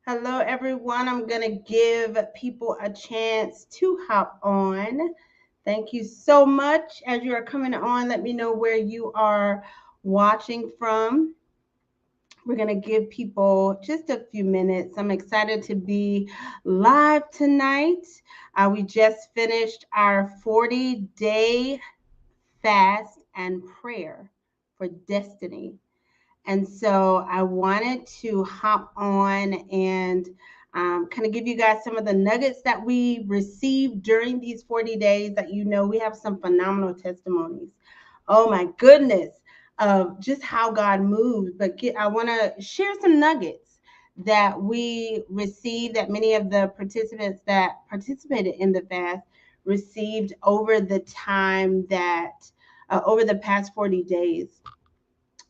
Hello, everyone. I'm going to give people a chance to hop on. Thank you so much. As you are coming on, let me know where you are watching from. We're going to give people just a few minutes. I'm excited to be live tonight. We just finished our 40-day fast and prayer for destiny. And so I wanted to hop on and kind of give you guys some of the nuggets that we received during these 40 days that we have some phenomenal testimonies. Oh my goodness, of just how God moves. But I want to share some nuggets that we received, that many of the participants that participated in the fast received over the time that, over the past 40 days.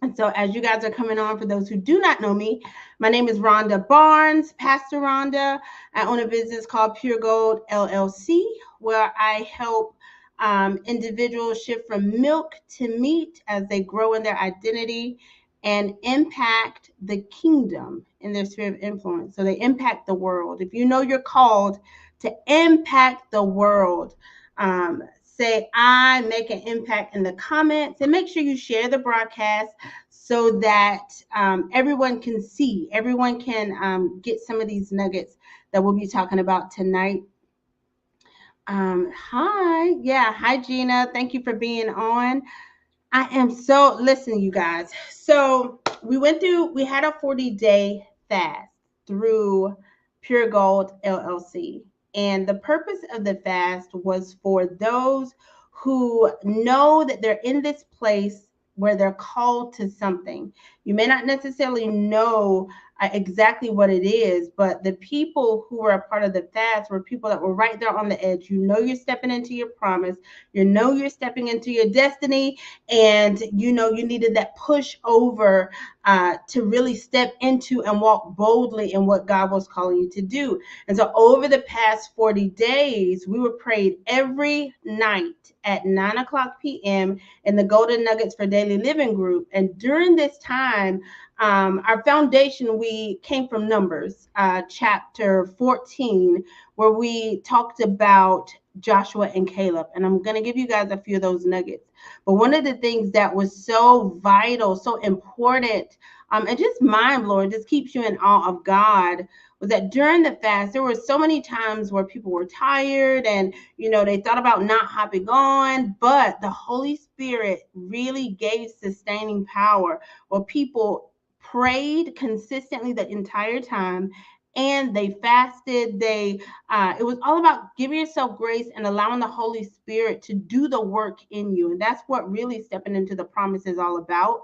And so, as you guys are coming on, for those who do not know me, my name is Rhonda Barnes, Pastor Rhonda. I own a business called Pure Gold LLC, where I help individuals shift from milk to meat as they grow in their identity and impact the kingdom in their sphere of influence. So they impact the world. If you know you're called to impact the world, say I make an impact in the comments, and make sure you share the broadcast so that everyone can see, everyone can get some of these nuggets that we'll be talking about tonight. Hi Gina, thank you for being on. I am so, listen, you guys. So we had a 40-day fast through Pure Gold LLC. And the purpose of the fast was for those who know that they're in this place where they're called to something. You may not necessarily know exactly what it is, but the people who were a part of the fast were people that were right there on the edge. You know, you're stepping into your promise, you know, you're stepping into your destiny, and you needed that push over to really step into and walk boldly in what God was calling you to do. And so over the past 40 days, we were prayed every night at 9 o'clock p.m. in the Golden Nuggets for Daily Living group. And during this time, our foundation, we came from Numbers chapter 14, where we talked about Joshua and Caleb. And I'm going to give you guys a few of those nuggets. But one of the things that was so vital, so important, and just mind blowing, just keeps you in awe of God, was that during the fast, there were so many times where people were tired and, they thought about not hopping on, but the Holy Spirit really gave sustaining power where people prayed consistently the entire time, and they fasted. It was all about giving yourself grace and allowing the Holy Spirit to do the work in you. And that's what really stepping into the promise is all about.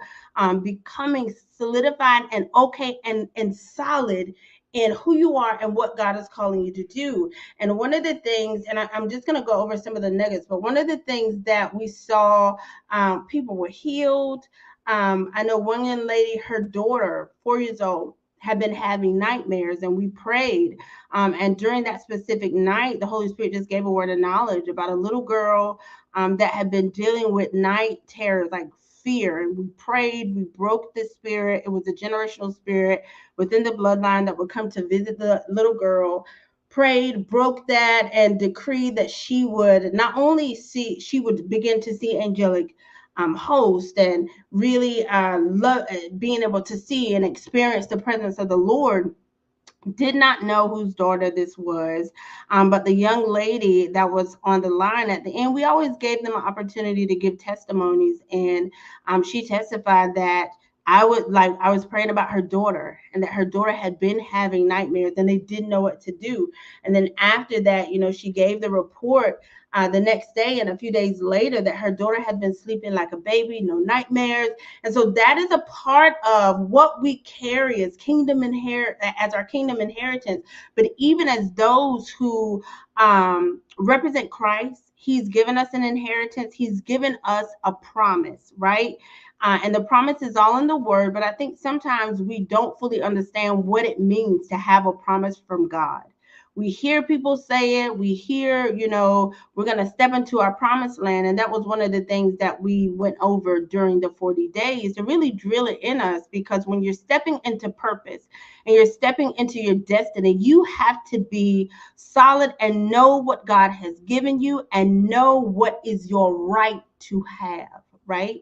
Becoming solidified and okay and solid in who you are and what God is calling you to do. And one of the things, and I'm just going to go over some of the nuggets, but one of the things that we saw, people were healed. I know one young lady, her daughter, 4 years old, had been having nightmares, and we prayed. And during that specific night, the Holy Spirit just gave a word of knowledge about a little girl that had been dealing with night terrors, like fear. And we prayed, we broke the spirit. It was a generational spirit within the bloodline that would come to visit the little girl. Prayed, broke that, and decreed that she would not only see, she would begin to see angelic host, and really love being able to see and experience the presence of the Lord. Did not know whose daughter this was, but the young lady that was on the line at the end, we always gave them an opportunity to give testimonies, and she testified that I was praying about her daughter, and that her daughter had been having nightmares and they didn't know what to do. And then after that, she gave the report the next day and a few days later that her daughter had been sleeping like a baby, no nightmares. And so that is a part of what we carry as as our kingdom inheritance. But even as those who represent Christ, He's given us an inheritance. He's given us a promise, right? And the promise is all in the word, but I think sometimes we don't fully understand what it means to have a promise from God. We hear people say it. We hear, we're going to step into our promised land. And that was one of the things that we went over during the 40 days to really drill it in us, because when you're stepping into purpose and you're stepping into your destiny, you have to be solid and know what God has given you and know what is your right to have, right?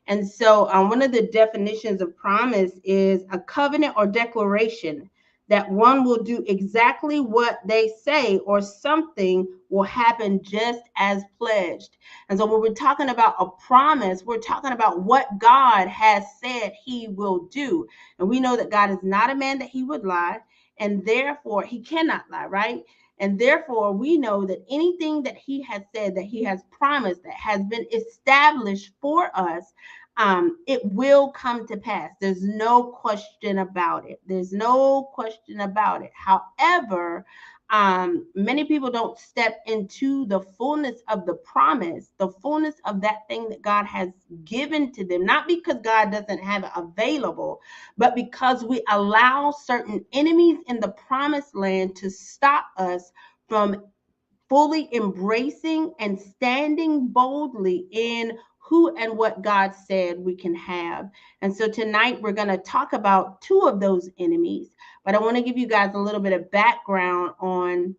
And so one of the definitions of promise is a covenant or declaration that one will do exactly what they say, or something will happen just as pledged. And so when we're talking about a promise, we're talking about what God has said he will do. And we know that God is not a man that he would lie, and therefore he cannot lie, right? And therefore, we know that anything that he has said, that he has promised, that has been established for us, it will come to pass. There's no question about it. There's no question about it. However, many people don't step into the fullness of the promise, the fullness of that thing that God has given to them, not because God doesn't have it available, but because we allow certain enemies in the promised land to stop us from fully embracing and standing boldly in who and what God said we can have. And so tonight we're going to talk about two of those enemies, but I want to give you guys a little bit of background on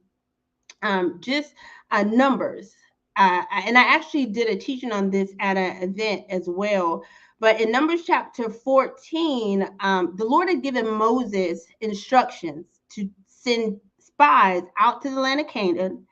just numbers. And I actually did a teaching on this at an event as well. But in Numbers chapter 14, the Lord had given Moses instructions to send spies out to the land of Canaan,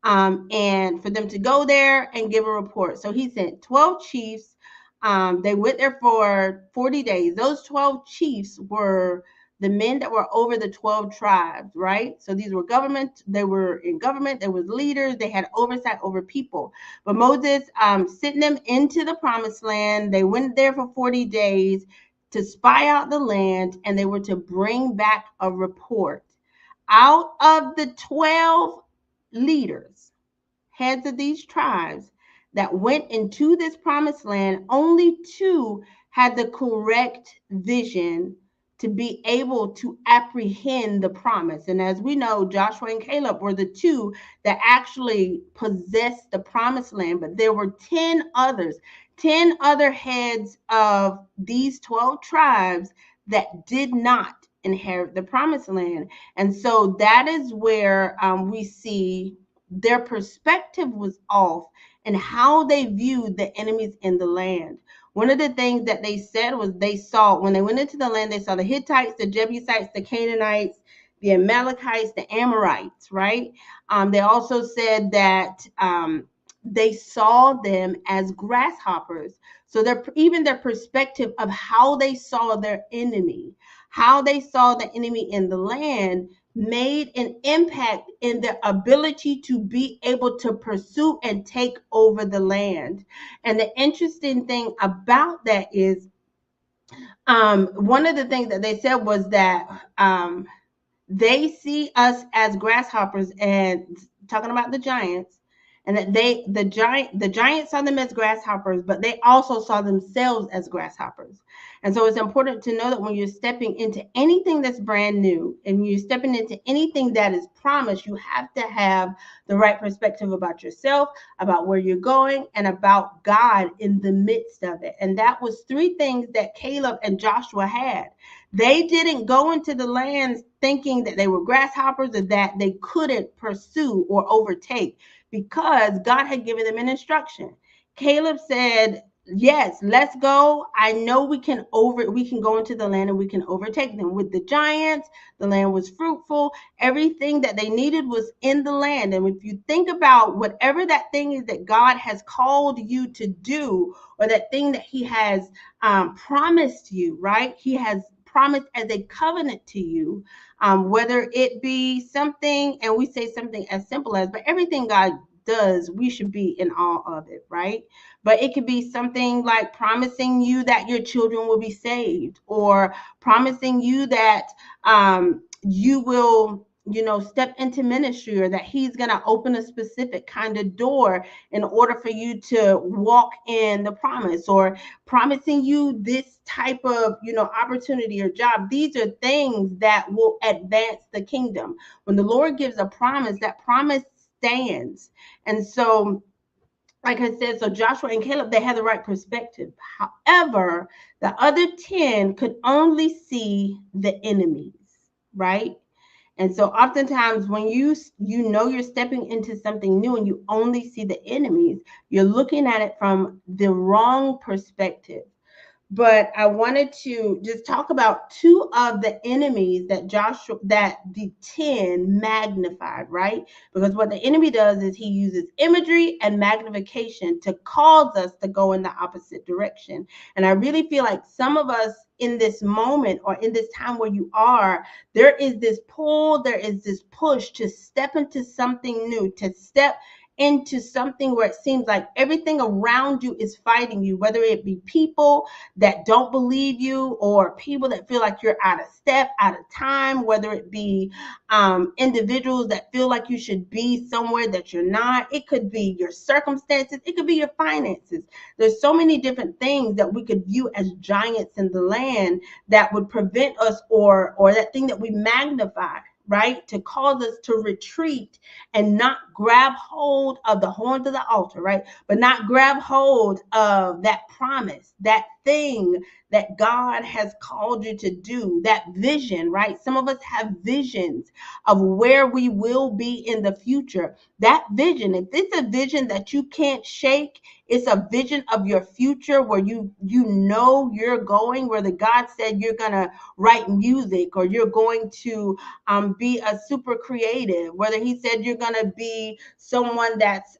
and for them to go there and give a report. So he sent 12 chiefs. They went there for 40 days. Those 12 chiefs were the men that were over the 12 tribes, right? So these were government. They were in government. There was leaders. They had oversight over people. But Moses sent them into the promised land. They went there for 40 days to spy out the land, and they were to bring back a report. Out of the 12 leaders, heads of these tribes that went into this promised land, only two had the correct vision to be able to apprehend the promise. And as we know, Joshua and Caleb were the two that actually possessed the promised land, but there were 10 others, 10 other heads of these 12 tribes that did not inherit the promised land. And so that is where we see their perspective was off and how they viewed the enemies in the land. One of the things that they said was they saw, when they went into the land, they saw the Hittites, the Jebusites, the Canaanites, the Amalekites, the Amorites, right? They also said that they saw them as grasshoppers. So even their perspective of how they saw their enemy, how they saw the enemy in the land, made an impact in their ability to be able to pursue and take over the land. And the interesting thing about that is, one of the things that they said was that they see us as grasshoppers, and talking about the giants, and that the giants saw them as grasshoppers, but they also saw themselves as grasshoppers. And so it's important to know that when you're stepping into anything that's brand new and you're stepping into anything that is promised, you have to have the right perspective about yourself, about where you're going, and about God in the midst of it. And that was three things that Caleb and Joshua had. They didn't go into the lands thinking that they were grasshoppers or that they couldn't pursue or overtake, because God had given them an instruction. Caleb said, yes, let's go. I know we can go into the land and we can overtake them. With the giants, the land was fruitful. Everything that they needed was in the land. And if you think about whatever that thing is that God has called you to do, or that thing that he has promised you, right? He has promised as a covenant to you, whether it be something, and we say something as simple as, but everything God does, we should be in awe of it, right? But it could be something like promising you that your children will be saved, or promising you that you will step into ministry, or that he's going to open a specific kind of door in order for you to walk in the promise, or promising you this type of, opportunity or job. These are things that will advance the kingdom. When the Lord gives a promise, that promise stands. And so, like I said, so Joshua and Caleb, they had the right perspective. However, the other 10 could only see the enemies, right? And so oftentimes when you're stepping into something new and you only see the enemies, you're looking at it from the wrong perspective. But I wanted to just talk about two of the enemies that the 10 magnified, right? Because what the enemy does is he uses imagery and magnification to cause us to go in the opposite direction. And I really feel like some of us in this moment, or in this time where you are, there is this pull, there is this push to step into something new, to step into something where it seems like everything around you is fighting you, whether it be people that don't believe you, or people that feel like you're out of step, out of time, whether it be individuals that feel like you should be somewhere that you're not. It could be your circumstances. It could be your finances. There's so many different things that we could view as giants in the land that would prevent us, or that thing that we magnify, right, to cause us to retreat and not grab hold of the horns of the altar, right, but not grab hold of that promise, that thing that God has called you to do, that vision, right? Some of us have visions of where we will be in the future. That vision, if it's a vision that you can't shake, it's a vision of your future where you're going, where the God said you're going to write music, or you're going to be a super creative, whether he said you're going to be someone that's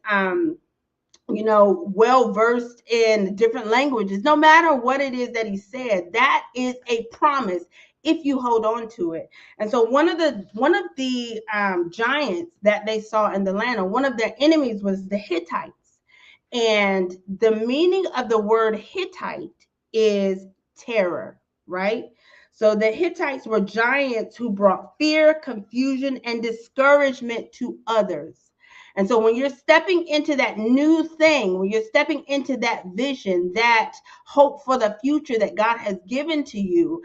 well versed in different languages. No matter what it is that he said, that is a promise if you hold on to it. And so one of the giants that they saw in the land, or one of their enemies, was the Hittites. And the meaning of the word Hittite is terror, right? So the Hittites were giants who brought fear, confusion, and discouragement to others. And so when you're stepping into that new thing, when you're stepping into that vision, that hope for the future that God has given to you,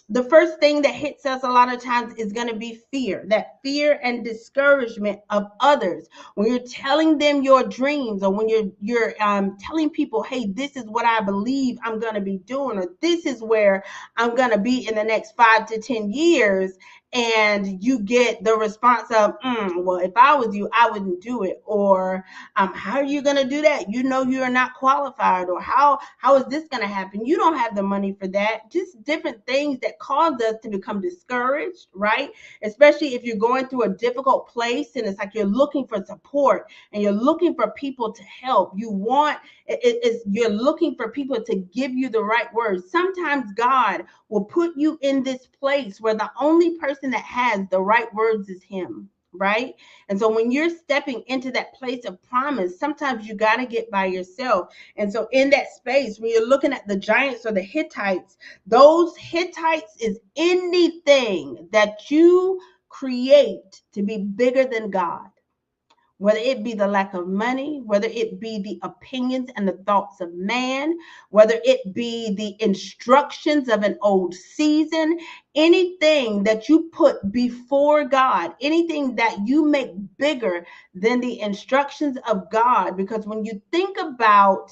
the first thing that hits us a lot of times is going to be fear, that fear and discouragement of others. When you're telling them your dreams, or when you're telling people, hey, this is what I believe I'm going to be doing, or this is where I'm going to be in the next 5 to 10 years, and you get the response of, well, if I was you, I wouldn't do it. Or how are you going to do that? You're not qualified. Or how is this going to happen? You don't have the money for that. Just different things that cause us to become discouraged, right? Especially if you're going through a difficult place and it's like you're looking for support and you're looking for people to help. You're looking for people to give you the right words. Sometimes God will put you in this place where the only person that has the right words is him, right? And so when you're stepping into that place of promise, sometimes you got to get by yourself. And so in that space, when you're looking at the giants or the Hittites, those Hittites is anything that you create to be bigger than God. Whether it be the lack of money, whether it be the opinions and the thoughts of man, whether it be the instructions of an old season, anything that you put before God, anything that you make bigger than the instructions of God. Because when you think about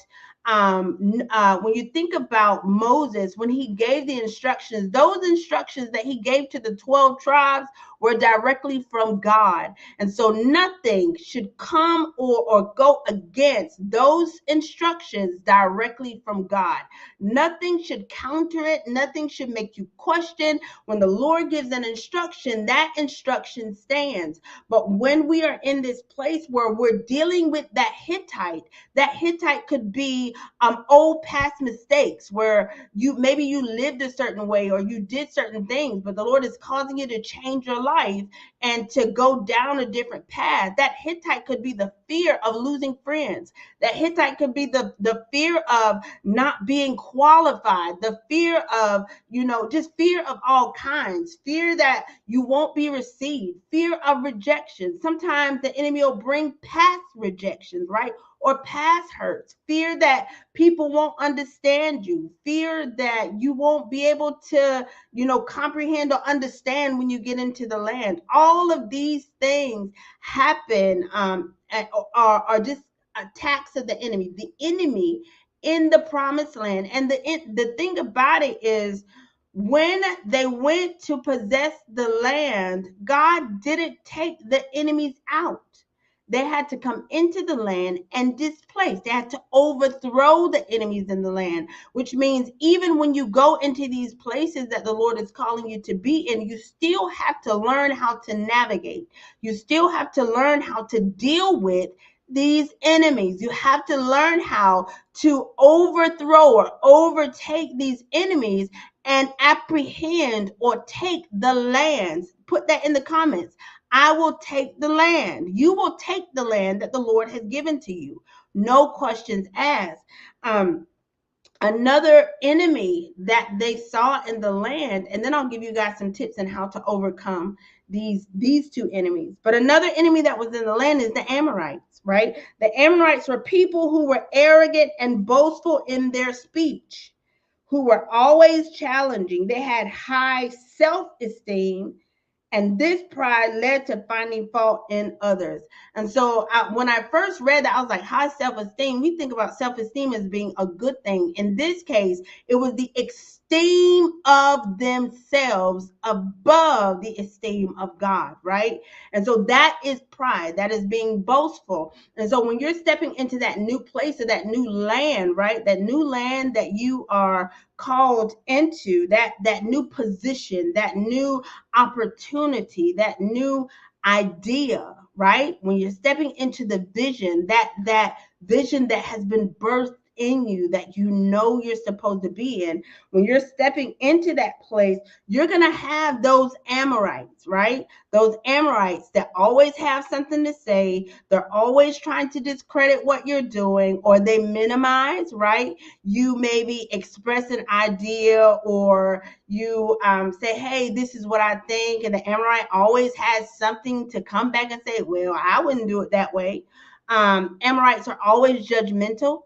Moses, when he gave the instructions, those instructions that he gave to the 12 tribes were directly from God. And so nothing should come or go against those instructions directly from God. Nothing should counter it. Nothing should make you question. When the Lord gives an instruction, that instruction stands. But when we are in this place where we're dealing with that Hittite could be old past mistakes where you lived a certain way or you did certain things, but the Lord is causing you to change your life. life and to go down a different path. That Hittite could be the fear of losing friends. That Hittite could be the fear of not being qualified, the fear of, just fear of all kinds, fear that you won't be received, fear of rejection. Sometimes the enemy will bring past rejections, right? Or past hurts, fear that people won't understand you, fear that you won't be able to, comprehend or understand when you get into the land. All of these things happen, are just attacks of the enemy. The enemy in the promised land. And the thing about it is, when they went to possess the land, God didn't take the enemies out. They had to come into the land and displace. They had to overthrow the enemies in the land, which means even when you go into these places that the Lord is calling you to be in, you still have to learn how to navigate. You still have to learn how to deal with these enemies. You have to learn how to overthrow or overtake these enemies and apprehend or take the lands. Put that in the comments. I will take the land. You will take the land that the Lord has given to you. No questions asked. Another enemy that they saw in the land, and then I'll give you guys some tips on how to overcome these two enemies. But another enemy that was in the land is the Amorites, right? The Amorites were people who were arrogant and boastful in their speech, who were always challenging. They had high self-esteem, and this pride led to finding fault in others. And so when I first read that, I was like, high self-esteem. We think about self-esteem as being a good thing. In this case, it was the esteem of themselves above the esteem of God, right? And so that is pride. That is being boastful. And so when you're stepping into that new place or that new land, right? That new land that you are called into, that new position, that new opportunity, that new idea, right? When you're stepping into the vision, that vision that has been birthed in you, that you're supposed to be in, when you're stepping into that place, you're going to have those Amorites, right? Those Amorites that always have something to say. They're always trying to discredit what you're doing, or they minimize, right? You maybe express an idea, or you say, hey, this is what I think. And the Amorite always has something to come back and say, well, I wouldn't do it that way. Amorites are always judgmental.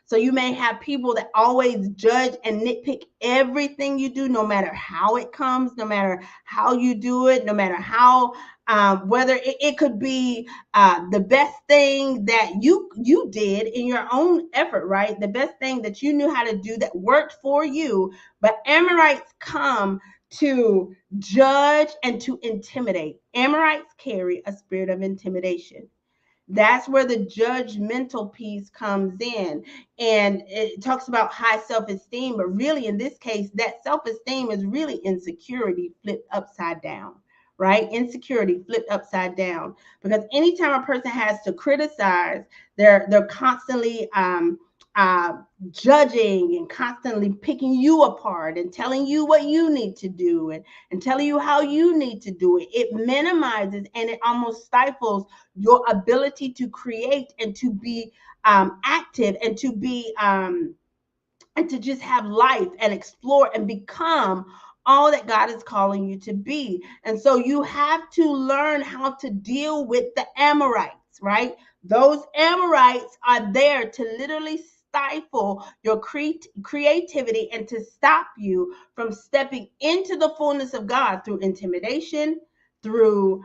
So you may have people that always judge and nitpick everything you do, no matter how it comes, no matter how you do it, no matter how, whether it could be the best thing that you did in your own effort, right? The best thing that you knew how to do that worked for you. But Amorites come to judge and to intimidate. Amorites carry a spirit of intimidation. That's where the judgmental piece comes in. And it talks about high self-esteem, but really in this case, that self-esteem is really insecurity flipped upside down, right? Insecurity flipped upside down. Because anytime a person has to criticize, they're constantly judging and constantly picking you apart and telling you what you need to do, and telling you how you need to do it. It minimizes and it almost stifles your ability to create and to be active, and to be and to just have life and explore and become all that God is calling you to be. And so you have to learn how to deal with the Amorites, right? Those Amorites are there to literally stifle your creativity and to stop you from stepping into the fullness of God through intimidation, through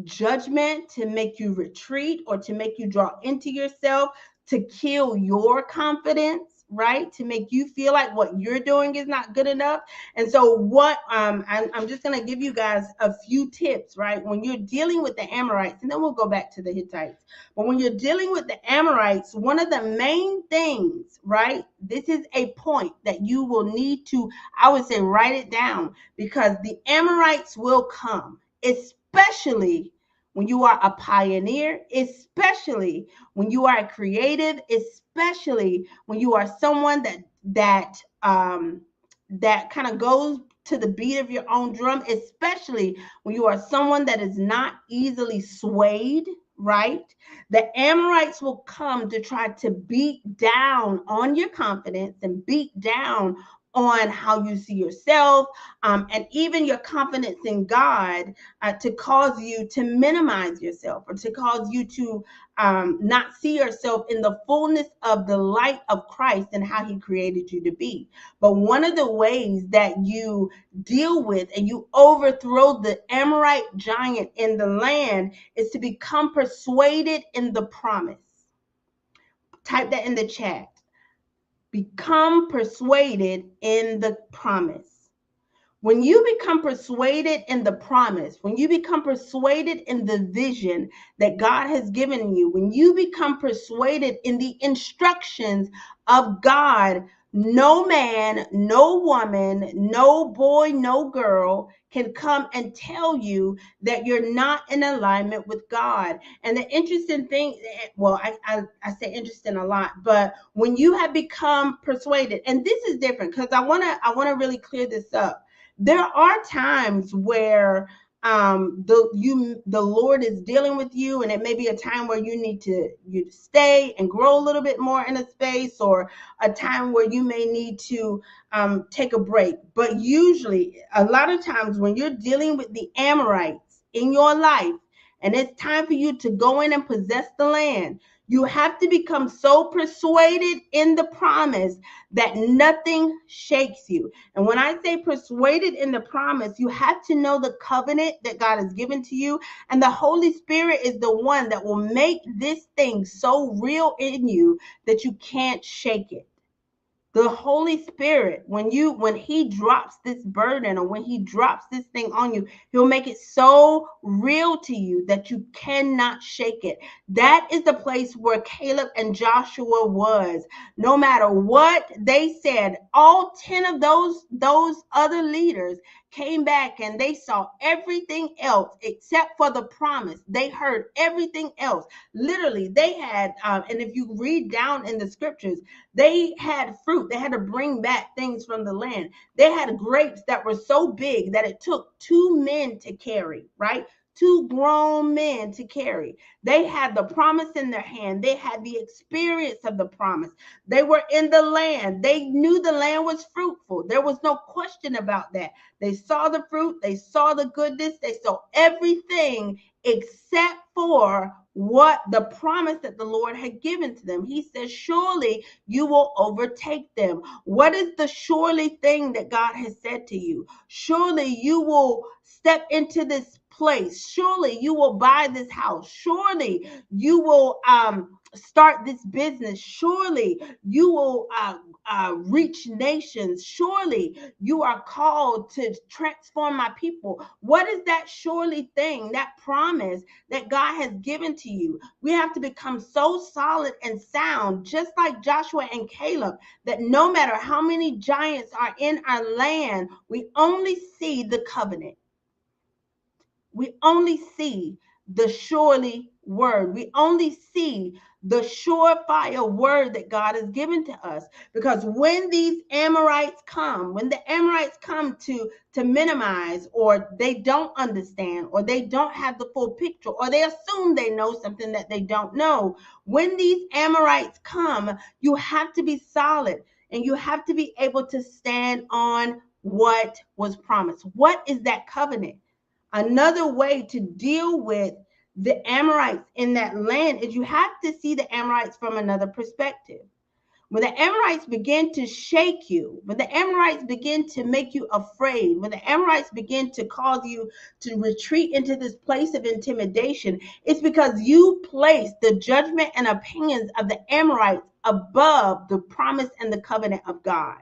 judgment, to make you retreat or to make you draw into yourself, to kill your confidence, right? To make you feel like what you're doing is not good enough. And so what I'm just going to give you guys a few tips, right? When you're dealing with the Amorites, and then we'll go back to the Hittites. But when you're dealing with the Amorites, one of the main things, right? This is a point that you will need to, I would say, write it down, because the Amorites will come, especially when you are a pioneer, especially when you are a creative, especially when you are someone that kind of goes to the beat of your own drum, especially when you are someone that is not easily swayed, right? The Amorites will come to try to beat down on your confidence and beat down on how you see yourself, and even your confidence in God, to cause you to minimize yourself, or to cause you to not see yourself in the fullness of the light of Christ and how he created you to be. But one of the ways that you deal with and you overthrow the Amorite giant in the land is to become persuaded in the promise. Type that in the chat. Become persuaded in the promise. When you become persuaded in the promise, when you become persuaded in the vision that God has given you, when you become persuaded in the instructions of God, no man, no woman, no boy, no girl can come and tell you that you're not in alignment with God. And the interesting thing, well, I say interesting a lot, but when you have become persuaded, and this is different because I wanna really clear this up. There are times where the Lord is dealing with you, and it may be a time where you stay and grow a little bit more in a space, or a time where you may need to take a break. But usually, a lot of times when you're dealing with the Amorites in your life, and it's time for you to go in and possess the land, you have to become so persuaded in the promise that nothing shakes you. And when I say persuaded in the promise, you have to know the covenant that God has given to you. And the Holy Spirit is the one that will make this thing so real in you that you can't shake it. The Holy Spirit, when he drops this burden, or when he drops this thing on you, he'll make it so real to you that you cannot shake it. That is the place where Caleb and Joshua was. No matter what they said, all 10 of those other leaders came back and they saw everything else except for the promise. They heard everything else. Literally, they had, and if you read down in the scriptures, they had fruit. They had to bring back things from the land. They had grapes that were so big that it took 2 men to carry, right? 2 grown men to carry. They had the promise in their hand. They had the experience of the promise. They were in the land. They knew the land was fruitful. There was no question about that. They saw the fruit. They saw the goodness. They saw everything except for what the promise that the Lord had given to them. He says, surely you will overtake them. What is the surely thing that God has said to you? Surely you will step into this place. Surely you will buy this house. Surely you will start this business. Surely you will reach nations. Surely you are called to transform my people. What is that surely thing, that promise that God has given to you? We have to become so solid and sound, just like Joshua and Caleb, that no matter how many giants are in our land, we only see the covenant. We only see the surely word. We only see the surefire word that God has given to us. Because when these Amorites come, when the Amorites come to minimize, or they don't understand, or they don't have the full picture, or they assume they know something that they don't know, when these Amorites come, you have to be solid, and you have to be able to stand on what was promised. What is that covenant? Another way to deal with the Amorites in that land is you have to see the Amorites from another perspective. When the Amorites begin to shake you, when the Amorites begin to make you afraid, when the Amorites begin to cause you to retreat into this place of intimidation, it's because you place the judgment and opinions of the Amorites above the promise and the covenant of God.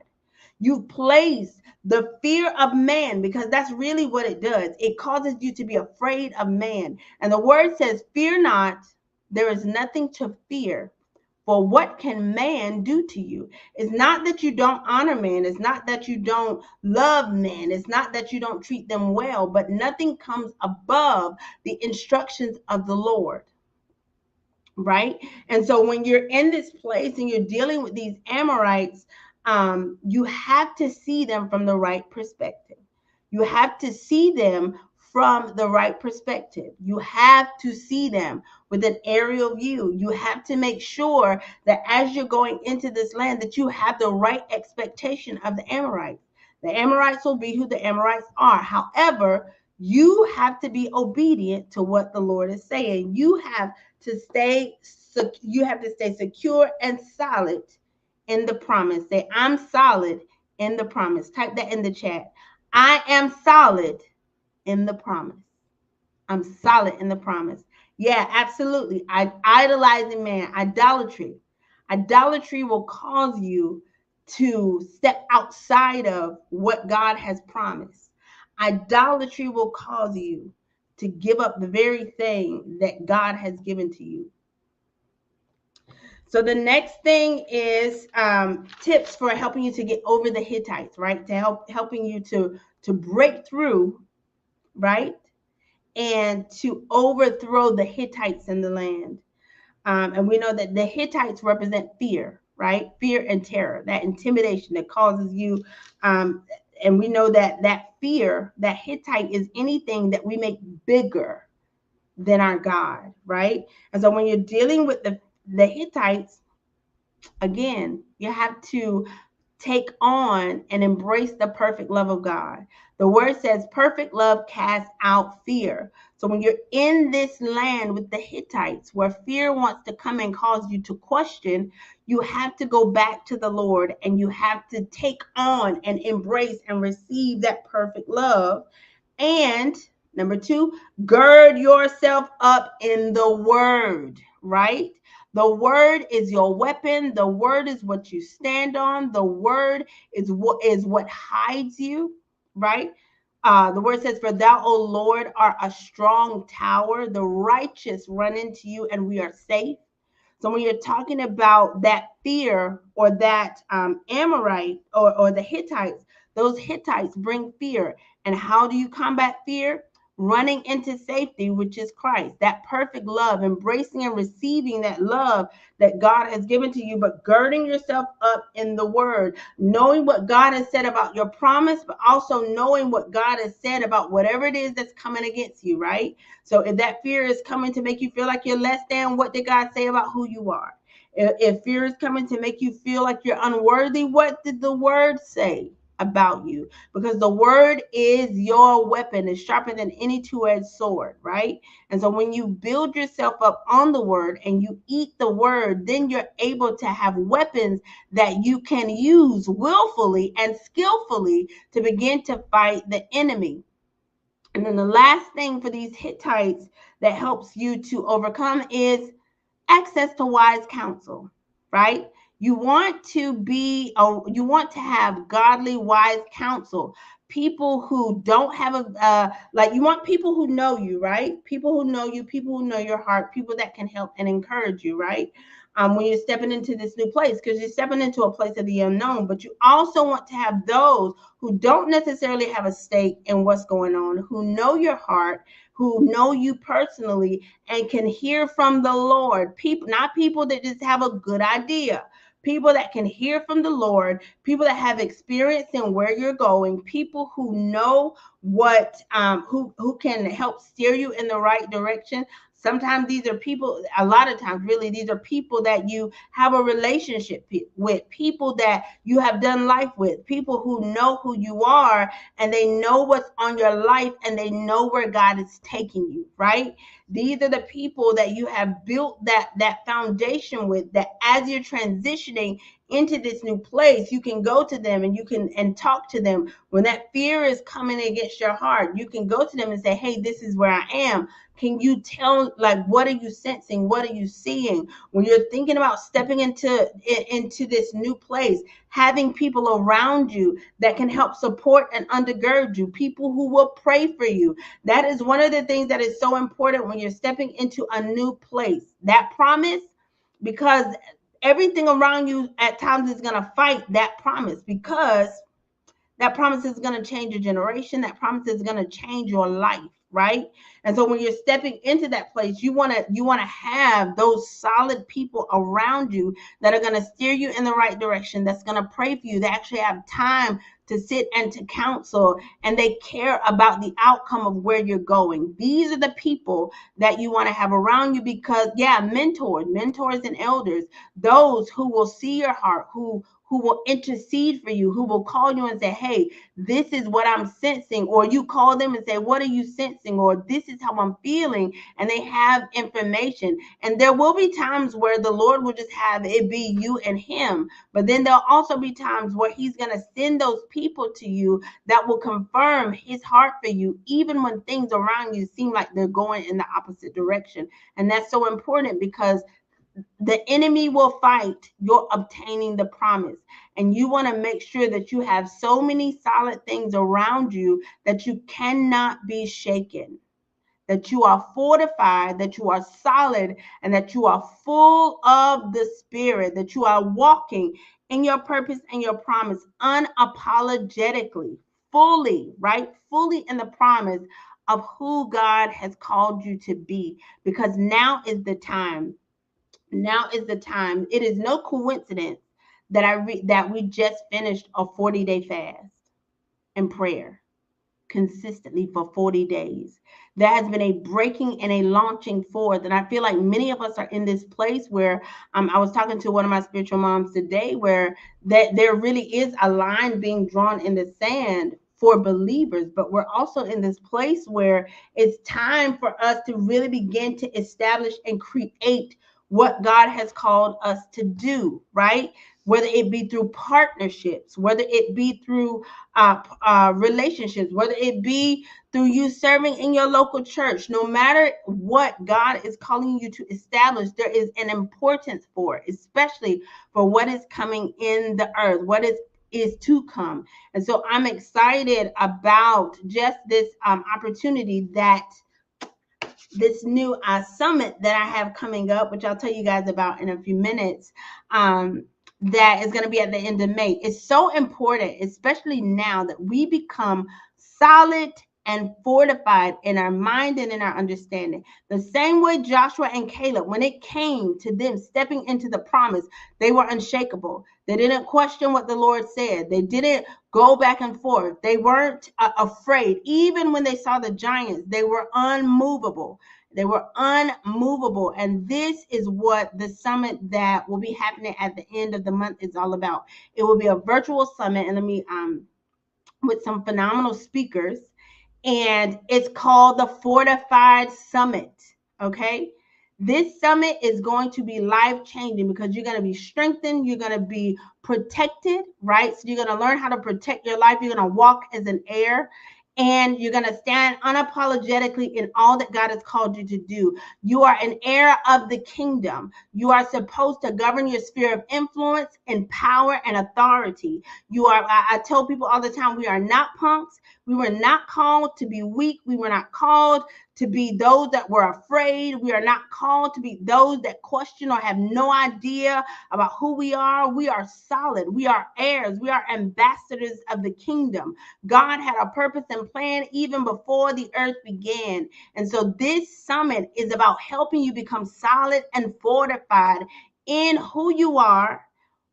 You place the fear of man, because that's really what it does. It causes you to be afraid of man. And the word says, fear not, there is nothing to fear. For what can man do to you? It's not that you don't honor man. It's not that you don't love men. It's not that you don't treat them well, but nothing comes above the instructions of the Lord. Right? And so when you're in this place and you're dealing with these Amorites, you have to see them from the right perspective. You have to see them from the right perspective. You have to see them with an aerial view. You have to make sure that as you're going into this land, that you have the right expectation of the Amorites. The Amorites will be who the Amorites are. However, you have to be obedient to what the Lord is saying. You have to stay secure and solid in the promise. Say, I'm solid in the promise. Type that in the chat. I am solid in the promise. I'm solid in the promise. Yeah, absolutely. Idolizing man, idolatry. Idolatry will cause you to step outside of what God has promised. Idolatry will cause you to give up the very thing that God has given to you. So the next thing is tips for helping you to get over the Hittites, right? To helping you to break through, right? And to overthrow the Hittites in the land. And we know that the Hittites represent fear, right? Fear and terror, that intimidation that causes you. And we know that that fear, that Hittite is anything that we make bigger than our God, right? And so when you're dealing with the Hittites, again, you have to take on and embrace the perfect love of God. The word says perfect love casts out fear. So when you're in this land with the Hittites, where fear wants to come and cause you to question, you have to go back to the Lord and you have to take on and embrace and receive that perfect love. And number two, gird yourself up in the word, right? The word is your weapon. The word is what you stand on. The word is what hides you, right? The word says, for thou, O Lord, art a strong tower. The righteous run into you and we are safe. So when you're talking about that fear or that Amorite or the Hittites, those Hittites bring fear. And how do you combat fear? Running into safety, which is Christ, that perfect love, embracing and receiving that love that God has given to you, but girding yourself up in the word, knowing what God has said about your promise, but also knowing what God has said about whatever it is that's coming against you, right? So if that fear is coming to make you feel like you're less than, what did God say about who you are? If fear is coming to make you feel like you're unworthy, what did the word say about you? Because the word is your weapon. It's sharper than any two-edged sword, right? And so when you build yourself up on the word and you eat the word, then you're able to have weapons that you can use willfully and skillfully to begin to fight the enemy. And then the last thing for these Hittites that helps you to overcome is access to wise counsel, right? You want to have godly, wise counsel. People who don't have you want people who know you, right? People who know you, people who know your heart, people that can help and encourage you, right? When you're stepping into this new place, because you're stepping into a place of the unknown, but you also want to have those who don't necessarily have a stake in what's going on, who know your heart, who know you personally and can hear from the Lord. People, not people that just have a good idea. People that can hear from the Lord, people that have experience in where you're going, people who know who can help steer you in the right direction. Sometimes these are people, a lot of times really, these are people that you have a relationship with, people that you have done life with, people who know who you are and they know what's on your life and they know where God is taking you, right? These are the people that you have built that foundation with, that as you're transitioning into this new place, you can go to them and you can and talk to them. When that fear is coming against your heart, you can go to them and say, hey, this is where I am. Can you tell, like, what are you sensing? What are you seeing? When you're thinking about stepping into this new place, having people around you that can help support and undergird you, people who will pray for you. That is one of the things that is so important when you're stepping into a new place. That promise, because everything around you at times is going to fight that promise, because that promise is going to change your generation. That promise is going to change your life. right? And so when you're stepping into that place, you want to have those solid people around you that are going to steer you in the right direction, that's going to pray for you, that actually have time to sit and to counsel, and they care about the outcome of where you're going. These are the people that you want to have around you, because mentors and elders, those who will see your heart, who will intercede for you, who will call you and say, hey, this is what I'm sensing. Or you call them and say, what are you sensing? Or this is how I'm feeling. And they have information. And there will be times where the Lord will just have it be you and him. But then there'll also be times where he's going to send those people to you that will confirm his heart for you, even when things around you seem like they're going in the opposite direction. And that's so important, because the enemy will fight your obtaining the promise. And you want to make sure that you have so many solid things around you that you cannot be shaken, that you are fortified, that you are solid, and that you are full of the Spirit, that you are walking in your purpose and your promise unapologetically, fully, right? Fully in the promise of who God has called you to be, because now is the time. Now is the time. It is no coincidence that we just finished a 40-day fast and prayer consistently for 40 days. There has been a breaking and a launching forth. And I feel like many of us are in this place where I was talking to one of my spiritual moms today, where that there really is a line being drawn in the sand for believers, but we're also in this place where it's time for us to really begin to establish and create what God has called us to do, right? Whether it be through partnerships, whether it be through relationships, whether it be through you serving in your local church. No matter what God is calling you to establish, there is an importance for it, especially for what is coming in the earth, what is to come. And so I'm excited about just this opportunity, that this new summit that I have coming up, which I'll tell you guys about in a few minutes, that is going to be at the end of May. It's so important, especially now, that we become solid and fortified in our mind and in our understanding. The same way Joshua and Caleb, when it came to them stepping into the promise, they were unshakable. They didn't question what the Lord said. They didn't go back and forth. They weren't afraid. Even when they saw the giants, they were unmovable. They were unmovable. And this is what the summit that will be happening at the end of the month is all about. It will be a virtual summit, and with some phenomenal speakers. And it's called the Fortified Summit. Okay. This summit is going to be life changing, because you're going to be strengthened. You're going to be protected, right? So you're going to learn how to protect your life. You're going to walk as an heir, and you're going to stand unapologetically in all that God has called you to do. You are an heir of the kingdom. You are supposed to govern your sphere of influence and power and authority. I tell people all the time, we are not punks. We were not called to be weak. We were not called to be those that were afraid. We are not called to be those that question or have no idea about who we are. We are solid. We are heirs. We are ambassadors of the kingdom. God had a purpose and plan even before the earth began. And so this summit is about helping you become solid and fortified in who you are,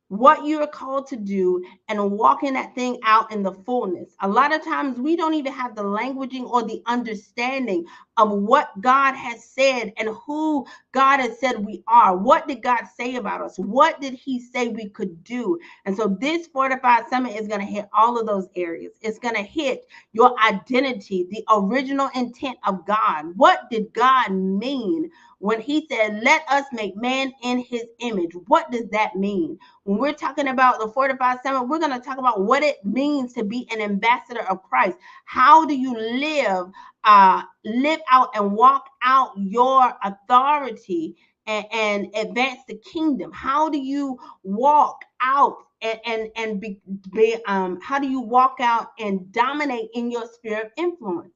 what you are called to do, and walking that thing out in the fullness. A lot of times we don't even have the languaging or the understanding of what God has said and who God has said we are. What did God say about us? What did he say we could do? And so this Fortified Summit is going to hit all of those areas. It's going to hit your identity, the original intent of God. What did God mean when he said, let us make man in his image? What does that mean? When we're talking about the Fortified Summit, we're going to talk about what it means to be an ambassador of Christ. How do you live out and walk out your authority and advance the kingdom? How do you walk out how do you walk out and dominate in your sphere of influence?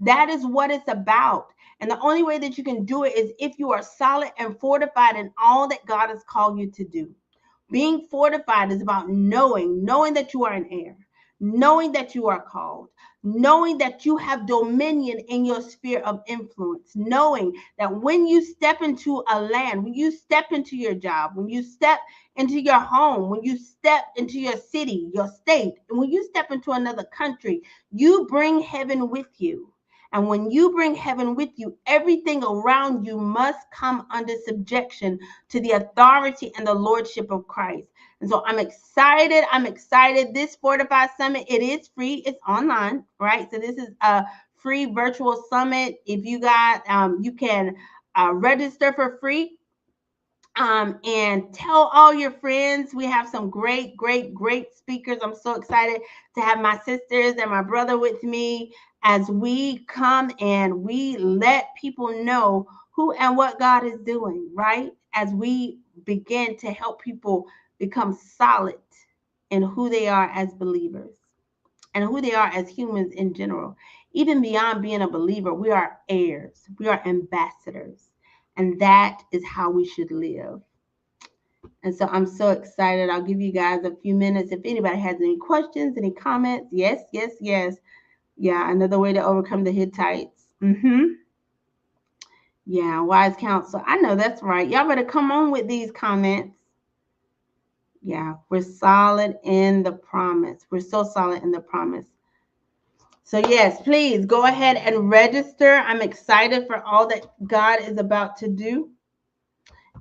That is what it's about. And the only way that you can do it is if you are solid and fortified in all that God has called you to do. Being fortified is about knowing that you are an heir, knowing that you are called, knowing that you have dominion in your sphere of influence, knowing that when you step into a land, when you step into your job, when you step into your home, when you step into your city, your state, and when you step into another country, you bring heaven with you. And when you bring heaven with you, everything around you must come under subjection to the authority and the lordship of Christ. And so I'm excited. I'm excited. This Fortified Summit, it is free. It's online, right? So this is a free virtual summit. If you got, you can register for free. And tell all your friends. We have some great, great, great speakers. I'm so excited to have my sisters and my brother with me as we come and we let people know who and what God is doing, right? As we begin to help people become solid in who they are as believers and who they are as humans in general. Even beyond being a believer, we are heirs, we are ambassadors, and that is how we should live. And so I'm so excited. I'll give you guys a few minutes. If anybody has any questions, any comments, yes, yes, yes. Yeah, another way to overcome the Hittites. Yeah, wise counsel. I know that's right. Y'all better come on with these comments. Yeah, we're solid in the promise. We're so solid in the promise. So yes, please go ahead and register. I'm excited for all that God is about to do.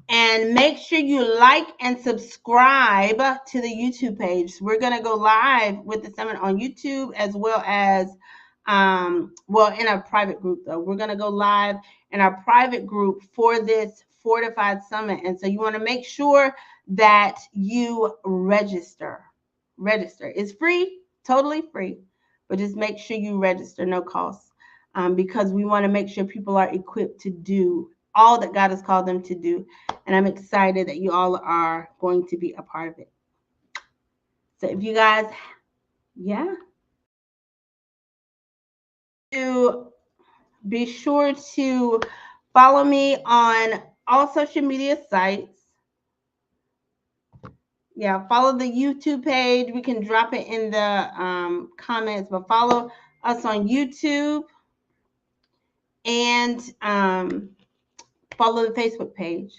And make sure you like and subscribe to the YouTube page. We're going to go live with the summit on YouTube as well as, in our private group, though. We're going to go live in our private group for this Fortified Summit. And so you want to make sure that you register. Register. It's free, totally free, but just make sure you register, no cost, because we want to make sure people are equipped to do all that God has called them to do. And I'm excited that you all are going to be a part of it. So if you guys, to be sure to follow me on all social media sites. Yeah, follow the YouTube page. We can drop it in the comments, but follow us on YouTube and follow the Facebook page.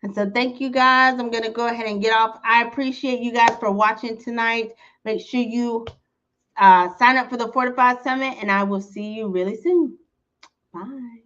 And so thank you guys. I'm going to go ahead and get off. I appreciate you guys for watching tonight. Make sure you sign up for the Fortified Summit, and I will see you really soon. Bye.